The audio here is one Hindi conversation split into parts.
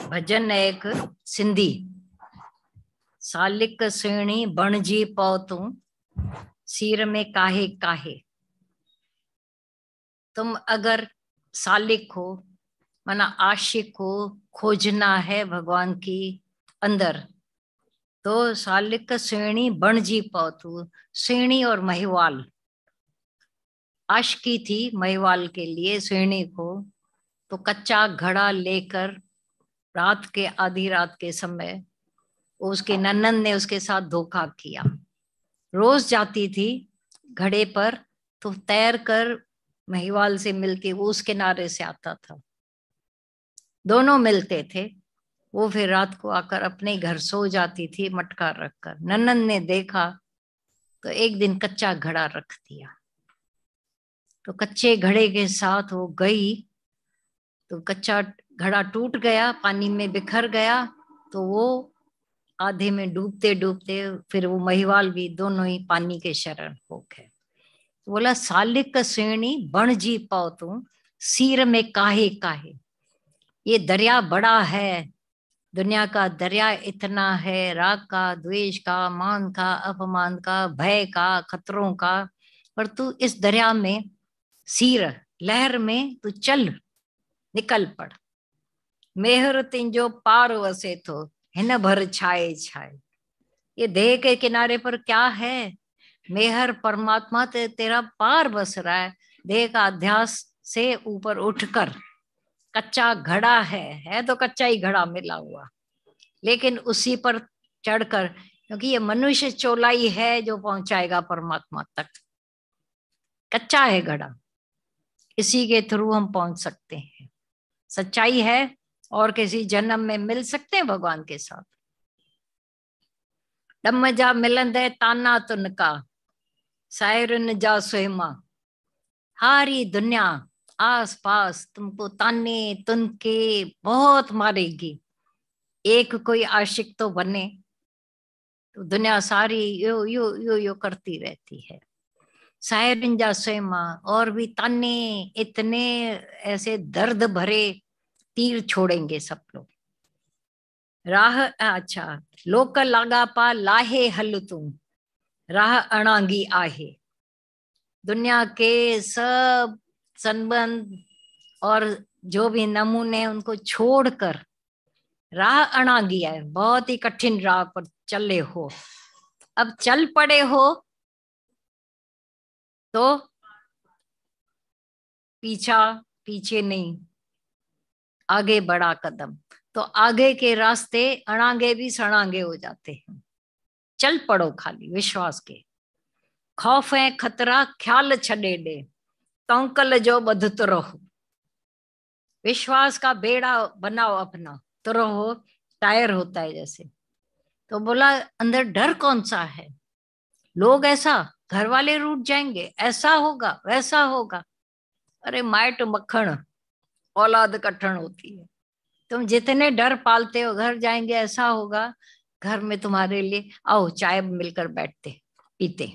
भजन है एक सिंधी, सालिक सुहिणी बणजी पौ तूं, सीर में काहे काहे। तुम अगर सालिक हो, माना आशिक हो, खोजना है भगवान की अंदर, तो सालिक सुहिणी बणजी पौ तूं। सुहिणी और महिवाल, आशिकी थी महिवाल के लिए सुहिणी को, तो कच्चा घड़ा लेकर रात के आधी रात के समय उसके ननंद ने उसके साथ धोखा किया। रोज जाती थी घड़े पर, तो तैर कर महिवाल से मिलती, वो उस किनारे से आता था, दोनों मिलते थे। वो फिर रात को आकर अपने घर सो जाती थी मटका रखकर। ननंद ने देखा तो एक दिन कच्चा घड़ा रख दिया, तो कच्चे घड़े के साथ वो गई, तो कच्चा घड़ा टूट गया, पानी में बिखर गया, तो वो आधे में डूबते डूबते फिर वो महिवाल भी दोनों ही पानी के शरण हो गए। बोला सालिक सुहिणी बणजी पौ तूं, सीर में काहे काहे। ये दरिया बड़ा है, दुनिया का दरिया इतना है, राग का, द्वेष का, मान का, अपमान का, भय का, खतरों का, पर तू इस दरिया में, सीर लहर में तू चल, निकल पड़। मेहर तिंजो पार वसे थो, हिन भर छाए छाए। ये देह के किनारे पर क्या है? मेहर परमात्मा तेरा पार बस रहा है। देह का अध्यास से ऊपर उठकर, कच्चा घड़ा है तो कच्चा ही घड़ा मिला हुआ, लेकिन उसी पर चढ़कर, क्योंकि ये मनुष्य चोलाई है जो पहुंचाएगा परमात्मा तक। कच्चा है घड़ा, इसी के थ्रू हम पहुंच सकते हैं। सच्चाई है और किसी जन्म में मिल सकते हैं भगवान के साथ। डम जा मिलंदे ताना तुनका, सायरन जा सुहिमा। सारी दुनिया आस पास तुमको ताने तुनके बहुत मारेगी, एक कोई आशिक तो बने, तो दुनिया सारी यो यो यो यो करती रहती है। सायरन जा सुहिमा, और भी ताने इतने ऐसे दर्द भरे तीर छोड़ेंगे सब लोग। राह अच्छा, लोक लागा पा लाहे हल तुम, राह अणांगी आहे। दुनिया के सब संबंध और जो भी नमूने उनको छोड़कर राह अणांगी है, बहुत ही कठिन राह पर चले हो। अब चल पड़े हो तो पीछे नहीं, आगे बढ़ा कदम। तो आगे के रास्ते अणांगे भी सणांगे हो जाते हैं। चल पड़ो खाली विश्वास के। खौफ है खतरा ख्याल छड़े दे, तौकल जो बधत रहो। विश्वास का बेड़ा बनाओ अपना, तो रहो, टायर होता है जैसे। तो बोला अंदर डर कौन सा है? लोग ऐसा, घर वाले रूठ जाएंगे, ऐसा होगा वैसा होगा। अरे माइट मक्खन औलाद कठण होती है। तुम जितने डर पालते हो, घर जाएंगे ऐसा होगा, घर में तुम्हारे लिए आओ चाय मिलकर बैठते पीते।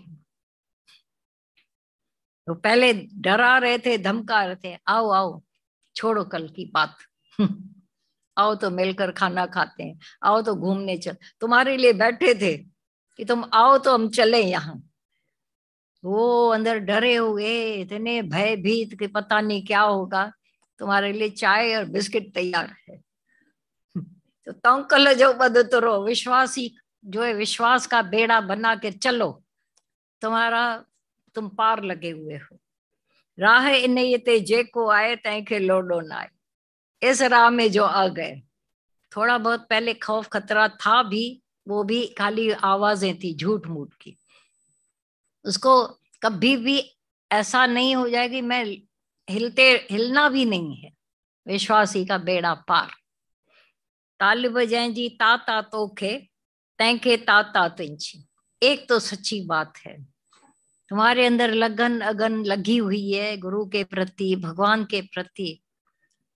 तो पहले डरा रहे थे, धमका रहे थे, आओ आओ छोड़ो कल की बात आओ तो मिलकर खाना खाते हैं, आओ तो घूमने चल, तुम्हारे लिए बैठे थे कि तुम आओ तो हम चले यहाँ। वो अंदर डरे हुए इतने भयभीत कि पता नहीं क्या होगा, तुम्हारे लिए चाय और बिस्किट तैयार है। तो तौकल जो बदतरो, विश्वासी जो है, विश्वास का बेड़ा बना के चलो, तुम्हारा तुम पार लगे हुए हो। राह इन ते जेको आए तंहिंखे लोडो ना आए। इस राह में जो आ गए, थोड़ा बहुत पहले खौफ खतरा था भी, वो भी खाली आवाजें थी झूठ मूठ की। उसको कभी भी ऐसा नहीं हो जाएगी मैं हिलना भी नहीं है। विश्वासी का बेड़ा पार। तालिब जैंजी ताता तोखे, तैंके ताता तुंची। एक तो सच्ची बात है, तुम्हारे अंदर लगन अगन लगी हुई है गुरु के प्रति, भगवान के प्रति,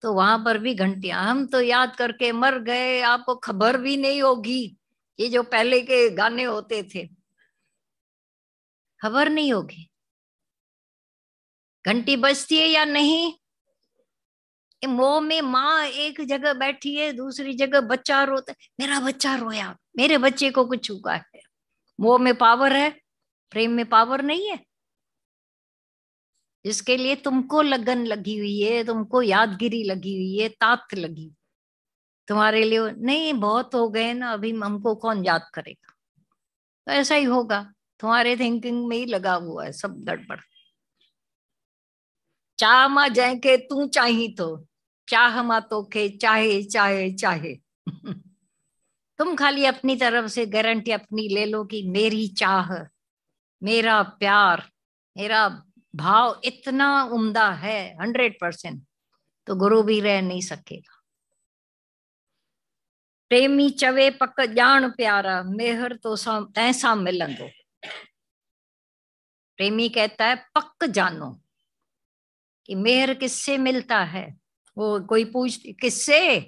तो वहां पर भी घंटियां। हम तो याद करके मर गए, आपको खबर भी नहीं होगी। ये जो पहले के गाने होते थे, खबर नहीं होगी घंटी बजती है या नहीं। मोह में माँ एक जगह बैठी है, दूसरी जगह बच्चा रोता है, मेरा बच्चा रोया, मेरे बच्चे को कुछ हुआ है। मोह में पावर है, प्रेम में पावर नहीं है। जिसके लिए तुमको लगन लगी हुई है, तुमको यादगिरी लगी हुई है, तात लगी, तुम्हारे लिए नहीं, बहुत हो गए ना, अभी हमको कौन याद करेगा। तो ऐसा ही होगा, तुम्हारे थिंकिंग में ही लगा हुआ है सब गड़बड़। चाह मा जाए के तू चाही तो, चाह मा तो के चाहे चाहे चाहे। तुम खाली अपनी तरफ से गारंटी अपनी ले लो कि मेरी चाह, मेरा प्यार, मेरा भाव इतना उम्दा है 100%, तो गुरु भी रह नहीं सकेगा। प्रेमी चवे पक जान प्यारा, मेहर तो तैसा मिलंदो। प्रेमी कहता है पक जानो कि मेहर किससे मिलता है। वो कोई पूछ किससे,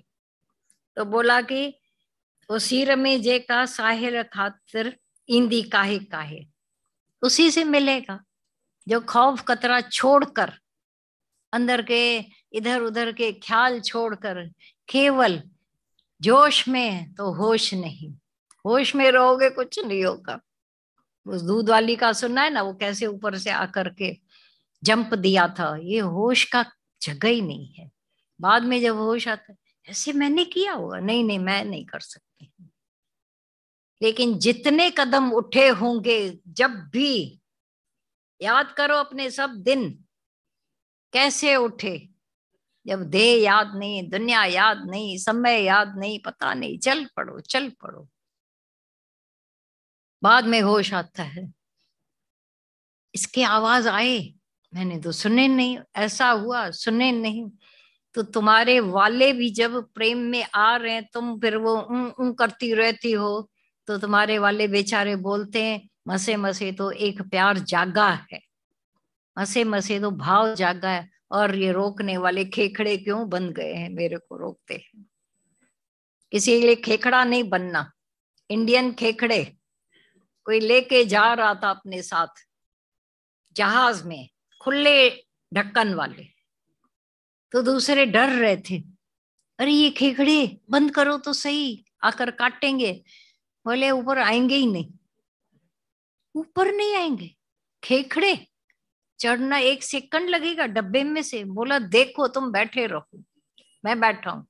तो बोला कि वो सिर में जे का साहिर खातिर इंदी काहे काहे, उसी से मिलेगा जो खौफ कतरा छोड़कर, अंदर के इधर उधर के ख्याल छोड़कर केवल जोश में, तो होश नहीं, होश में रहोगे कुछ नहीं होगा। उस दूध वाली का सुना है ना, वो कैसे ऊपर से आकर के जंप दिया था, ये होश का जगह ही नहीं है। बाद में जब होश आता है, ऐसे मैंने किया होगा, नहीं नहीं मैं नहीं कर सकती। लेकिन जितने कदम उठे होंगे, जब भी याद करो अपने सब दिन कैसे उठे, जब देह याद नहीं, दुनिया याद नहीं, समय याद नहीं, पता नहीं, चल पड़ो चल पड़ो। बाद में होश आता है, इसकी आवाज आए, मैंने तो सुने नहीं, ऐसा हुआ सुने नहीं। तो तुम्हारे वाले भी जब प्रेम में आ रहे हैं, तुम फिर वो करती रहती हो, तो तुम्हारे वाले बेचारे बोलते हैं मसे मसे तो एक प्यार जागा है, मसे मसे तो भाव जागा है, और ये रोकने वाले खेखड़े क्यों बन गए हैं, मेरे को रोकते हैं। किसी के लिए खेखड़ा नहीं बनना। इंडियन खेखड़े कोई लेके जा रहा था अपने साथ जहाज में, खुले ढक्कन वाले, तो दूसरे डर रहे थे, अरे ये खेखड़े बंद करो तो सही, आकर काटेंगे। बोले ऊपर आएंगे ही नहीं, ऊपर नहीं आएंगे खेखड़े, चढ़ना 1 सेकंड लगेगा डब्बे में से। बोला देखो तुम बैठे रहो, मैं बैठा हूं।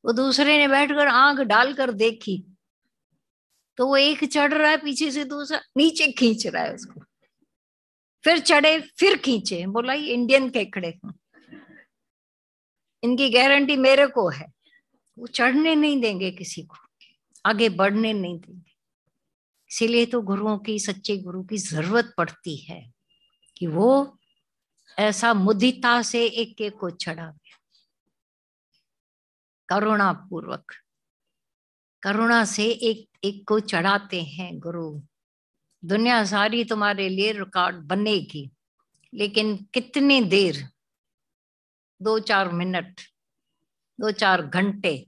वो दूसरे ने बैठकर आंख डालकर देखी, तो वो एक चढ़ रहा है, पीछे से दूसरा नीचे खींच रहा है उसको, फिर चढ़े फिर खींचे। बोला ये इंडियन खेखड़े, इनकी गारंटी मेरे को है, वो चढ़ने नहीं देंगे किसी को, आगे बढ़ने नहीं देंगे। इसीलिए तो गुरुओं की, सच्चे गुरु की जरूरत पड़ती है कि वो ऐसा मुदिता से एक एक को चढ़ावे, करुणा पूर्वक, करुणा से एक एक को चढ़ाते हैं गुरु। दुनिया सारी तुम्हारे लिए रिकॉर्ड बनेगी, लेकिन कितनी देर, 2-4 मिनट, 2-4 घंटे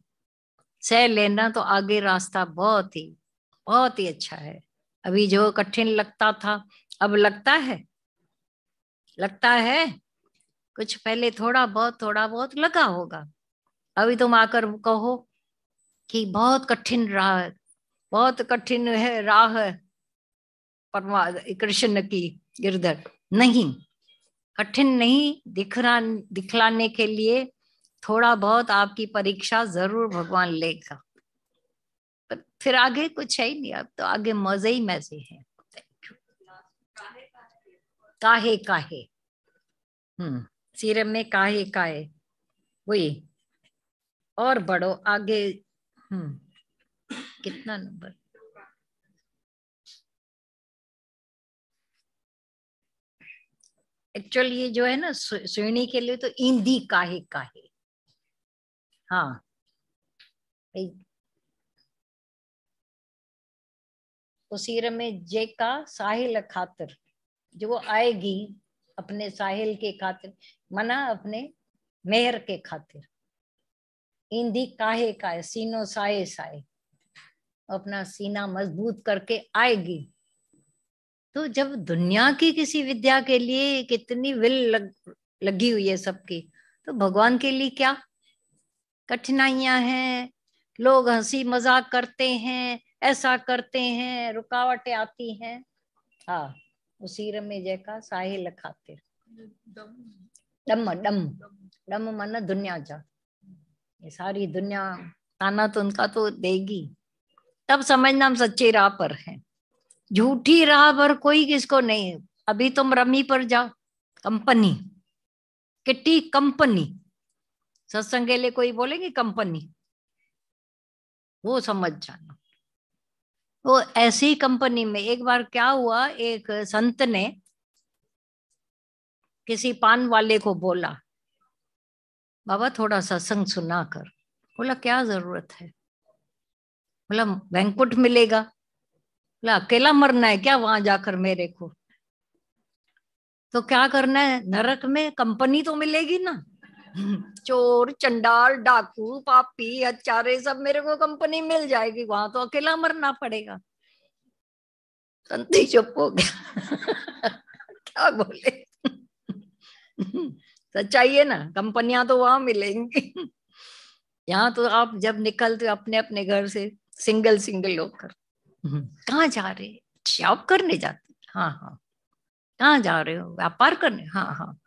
सह लेना, तो आगे रास्ता बहुत ही अच्छा है। अभी जो कठिन लगता था, अब लगता है, लगता है कुछ पहले थोड़ा बहुत लगा होगा। अभी तुम आकर कहो कि बहुत कठिन राह, बहुत कठिन है राह परमा कृष्ण की, गिरधर नहीं, कठिन नहीं दिखलाने के लिए थोड़ा बहुत आपकी परीक्षा जरूर भगवान लेगा, पर फिर आगे कुछ है ही नहीं, अब तो आगे मजे ही मजे हैं। काहे काहे, सिर में काहे काहे, वही, और बढ़ो आगे। कितना नंबर, एक्चुअली ये जो है ना श्रेणी के लिए तो ईंदी काहे काहे। हाँ तो सिर में जे का साहिल खातिर, जो वो आएगी अपने साहिल के खातिर, मना अपने मेहर के खातिर। ईंदी काहे काहे, सीनो साए साए, अपना सीना मजबूत करके आएगी। तो जब दुनिया की किसी विद्या के लिए कितनी लगी हुई है सबकी, तो भगवान के लिए क्या कठिनाइयां हैं, लोग हंसी मजाक करते हैं, ऐसा करते हैं, रुकावटें आती हैं। हाँ, उसी रमे जैका साहिल खातिर डम डम डम मन दुनिया जा, ये सारी दुनिया ताना तो उनका तो देगी, तब समझना हम सच्ची राह पर हैं। झूठी राह पर कोई किसको नहीं। अभी तुम रमी पर जाओ, कंपनी किट्टी कंपनी, सत्संग के लिए कोई बोलेगी कंपनी, वो समझ जाना। वो ऐसी कंपनी में एक बार क्या हुआ, एक संत ने किसी पान वाले को बोला, बाबा थोड़ा सत्संग सुना कर। बोला क्या जरूरत है? बोला बैंकुट मिलेगा। बोला अकेला मरना है क्या वहां जाकर मेरे को? तो क्या करना है, नरक में कंपनी तो मिलेगी ना। चोर चंडाल डाकू पापी हत्यारे सब मेरे को कंपनी मिल जाएगी, वहां तो अकेला मरना पड़ेगा। संती चुप हो गया। क्या बोले? सच्चाई है ना, कंपनियां तो वहां मिलेंगी। यहाँ तो आप जब निकलते हो अपने अपने घर से सिंगल सिंगल होकर, कहाँ जा रहे? जॉब करने जाते? हाँ हाँ। कहाँ जा रहे हो? व्यापार करने? हाँ हाँ।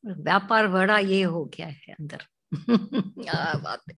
व्यापार बड़ा ये हो गया है अंदर। क्या बात है।